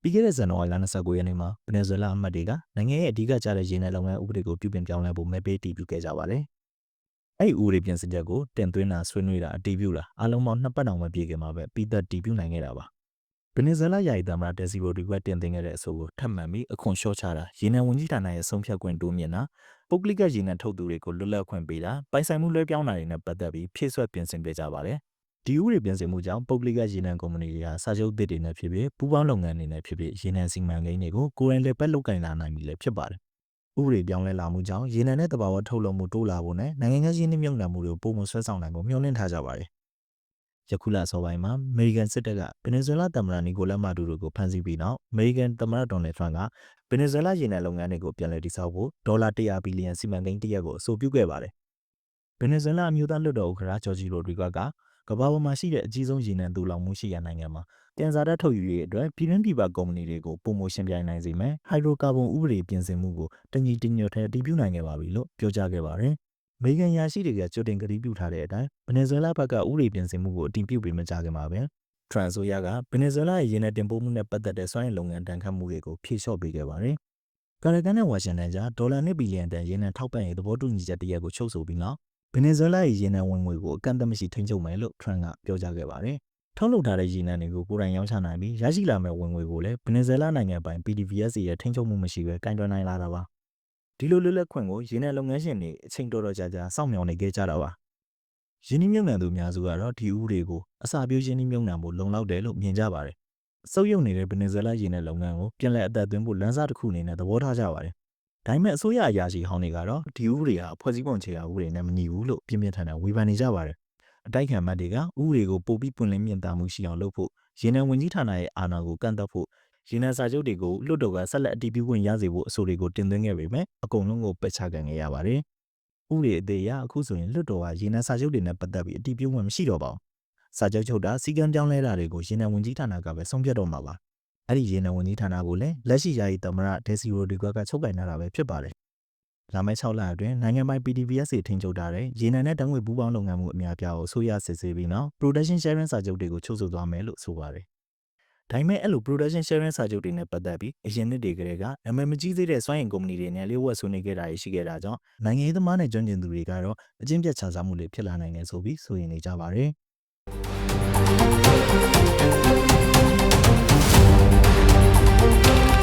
ပြီးခဲ့တဲ့ဇန်နဝါရီလ29ရက်နေ့မှာဗင်နီဇွဲလားအမတ်တွေကနိုင်ငံရဲ့အဓိကကျတဲ့ရေနံလုပ်ငန်းဥပဒေကိုပြုပြင်ပြောင်းလဲဖို့မဲပေးတည်ပြုခဲ့ကြပါတယ်။အဲ့ဒီဥပဒေပြင်ဆင်ချက်ကိုတင်သွင်းတာဆွေးနွေးတာအတည်ပြုတာအားလုံးပေါင်း2ပတ်တောင်မပြည့်ခင်မှာပဲပြီးသက်တည်ပြုနိုင်ခဲ့တာပါ။ဗင်နီဇွဲလားယာယီသမ္မတဒက်စီရိုဒရီဂွက်တင်သွင်းခဲ့တဲ့အဆိုကိုထပ်မံပြီးအခွန်လျှော့ချတာရေနံဝန်ကြီးဌာနရဲ့ဆုံးဖြတ်ခွင့်တိုးမြင့်တာပုဂ္ဂလိကရေနံထုတ်သူတွေကိုလွတ်လပ်ခွင့်ပေးတာပိုင်ဆိုင်မှုလွှဲပြောင်းတာတွေနဲ့ပတ်သက်ပြီးဖြည့်ဆွတ်ပြင်ဆင်ပေးကြပါတယ်။ဒီဥပဒေပြင်ဆင်မှုကြောင့်ပုဂ္ဂလိကရေနံကုမ္ပဏီတွေကစာချုပ်သစ်တွေနဲ့ဖြစ်ဖြစ်ပူးပေါင်းလုပ်ငန်းတွေနဲ့ဖြစ်ဖြစ်ရေနံစီမံကိန်းတွေကိုကိုယ်တိုင်လက်ပတ်လုပ်ကိုင်လာနိုင်ပြီလည်းဖြစ်ပါတယ်။ဥပဒေပြောင်းလဲလာမှုကြောင့်ရေနံနဲ့တဘာဝထုတ်လုပ်မှုတိုးလာဖို့နဲ့နိုင်ငံခြားရင်းနှီးမြှုပ်နှံမှုတွေပုံမှန်ဆွဲဆောင်နိုင်ဖို့မျှော်လင့်ထားကြပါတယ်။ယခုလအစောပိုင်းမှာအမေရိကန်စစ်တပ်ကဗင်နီဇွဲလားသမ္မတနီကိုလက်မာဒူရိုကိုဖမ်းဆီးပြီးနောက်အမေရိကန်သမ္မတဒေါ်နယ်ထရန့်ကဗင်နီဇွဲလားရေနံလုပ်ငန်းတွေကိုပြန်လည်တည်ဆောက်ဖို့ဒေါ်လာ100ဘီလီယံစီမံကိန်းတစ်ရပ်ကိုအဆိုပြုခဲ့ပါတယ်။ဗင်နီဇွဲလားအမျိုးသားလွှတ်တော်ဥက္ကဋ္ဌဂျော်ဂျီရိုဒရီဂွက်ကကမ္ဘာပေါ်မှာရှိတဲ့အကြီးဆုံးရေနံတူလောင်မှုရှိရာနိုင်ငံမှာပြန်စားဓာတ်ထုတ်ယူရေးအတွက်ပြည်တွင်းပြည်ပကုမ္ပဏီတွေကိုပုံမှန်ရှင်းပြနိုင်စေမယ်ဟိုက်ဒရိုကာဗွန်ဥပဒေပြင်ဆင်မှုကိုတညီတညွတ်ထဲအတည်ပြုနိုင်ခဲ့ပါပြီလို့ပြောကြားခဲ့ပါတယ်။အမေရိကန်ယာရှိတွေကကြိုတင်ကတိပြုထားတဲ့အတိုင်းဗင်နီဇွဲလားဘက်ကဥပဒေပြင်ဆင်မှုကိုအတည်ပြုပေးမကြခင်မှာပဲထရန့်ဆိုရကဗင်နီဇွဲလားရဲ့ရေနံတင်ပို့မှုနဲ့ပတ်သက်တဲ့စွမ်းအင်လုပ်ငန်းတန်ခတ်မှုတွေကိုဖြေလျှော့ပေးခဲ့ပါတယ်။ကာရကန်နဲ့ဝါရှင်တန်ကြားဒေါ်လာ2ဘီလီယံတန်ရေနံထောက်ပံ့ရေးသဘောတူညီချက်တစ်ရပ်ကိုချုပ်ဆိုပြီးနောက်ဗင်နီဇွဲလားရဲ့ရေနံဝင်ငွေကိုအကန့်အသတ်မရှိထိန်းချုပ်မယ်လို့ထရန့်ကပြောကြားခဲ့ပါတယ်။ထုတ်လုပ်ထားတဲ့ရေနံတွေကိုကိုယ်တိုင်ရောင်းချနိုင်ပြီးရရှိလာမယ့်ဝင်ငွေကိုလည်းဗင်နီဇွဲလားနိုင်ငံပိုင် PDVSA ရဲ့ထိန်းချုပ်မှုမရှိဘဲကင်တွယ်နိုင်လာတာပါ။ဒီလိုလွတ်လပ်ခွင့်ကိုရေနံလုပ်ငန်းရှင်တွေအချိန်တော်တော်ကြာစောင့်မျှော်နေခဲ့ကြတာပါ။ရင်းနှီးမြှုပ်နှံသူအများစုကတော့ဒီဥပဒေကိုအစာပြိုးရင်းနှီးမြှုပ်နှံဖို့လုံလောက်တယ်လို့မြင်ကြပါတယ်။စုပ်ယုပ်နေတဲ့ဗင်နီဇွဲလားရေနံလုပ်ငန်းကိုပြန်လည်အသက်သွင်းဖို့လမ်းစာတစ်ခုအနေနဲ့သဘောထားကြပါတယ်။ဒါပေမဲ့အစိုးရအရာရှိဟောင်းတွေကတော့ဒီဥပဒေဟာဖွဲ့စည်းပုံခြေရာဥပဒေနဲ့မညီဘူးလို့ပြင်းပြထန်ထန်ဝေဖန်နေကြပါတယ်။အတိုက်ခံမတ်တွေကဥပဒေကိုပိုပြီးပွင့်လင်းမြင်သာမှုရှိအောင်လုပ်ဖို့ရေနံဝန်ကြီးဌာနရဲ့အာဏာကိုကန့်သတ်ဖို့ရေနံစာချုပ်တွေကိုလွှတ်တော်ကဆက်လက်အတည်ပြုခွင့်ရစေဖို့အဆိုတွေကိုတင်သွင်းခဲ့ပေမဲ့အကုန်လုံးကိုပယ်ချခံခဲ့ရပါတယ်။ဥပဒေအသေးအရအခုဆိုရင်လွှတ်တော်ကရေနံစာချုပ်တွေနဲ့ပတ်သက်ပြီးအတည်ပြုခွင့်မရှိတော့ပါဘူး။စာချုပ်ချုပ်တာစီကံပြောင်းလဲတာတွေကိုရေနံဝန်ကြီးဌာနကပဲဆုံးဖြတ်တော့မှာပါ။အဲ့ဒီရေနံဝန်ကြီးဌာနကိုလည်းလက်ရှိယာယီသမ္မတဒက်စီရိုဒီဂွက်ကချုပ်ကိုင်ထားတာပဲဖြစ်ပါတယ်။လာမယ့်6လအတွင်းနိုင်ငံပိုင် PDVSA ထိန်းချုပ်ထားတဲ့ရေနံနဲ့တံငွေပူးပေါင်းလုပ်ငန်းမှုအများပြားကိုအစိုးရစစ်ဆေးပြီးနောက် Production Sharing စာချုပ်တွေကိုချုပ်ဆိုသွားမယ်လို့ဆိုပါတယ်။ဒါပေမဲ့အဲ့လို Production Sharing စာချုပ်တွေနဲ့ပတ်သက်ပြီးအရင်နှစ်တွေကလေးကနာမည်မကြီးသေးတဲ့စွမ်းအင်ကုမ္ပဏီတွေနဲ့လျှို့ဝှက်ဆွေးနွေးခဲ့တာရှိခဲ့တာကြောင့်နိုင်ငံရေးသမားနဲ့ကျွမ်းကျင်သူတွေကတော့အကျင့်ပြတ်ခြစားမှုတွေဖြစ်လာနိုင်တယ်ဆိုပြီးဆိုရင်နေကြပါတယ်။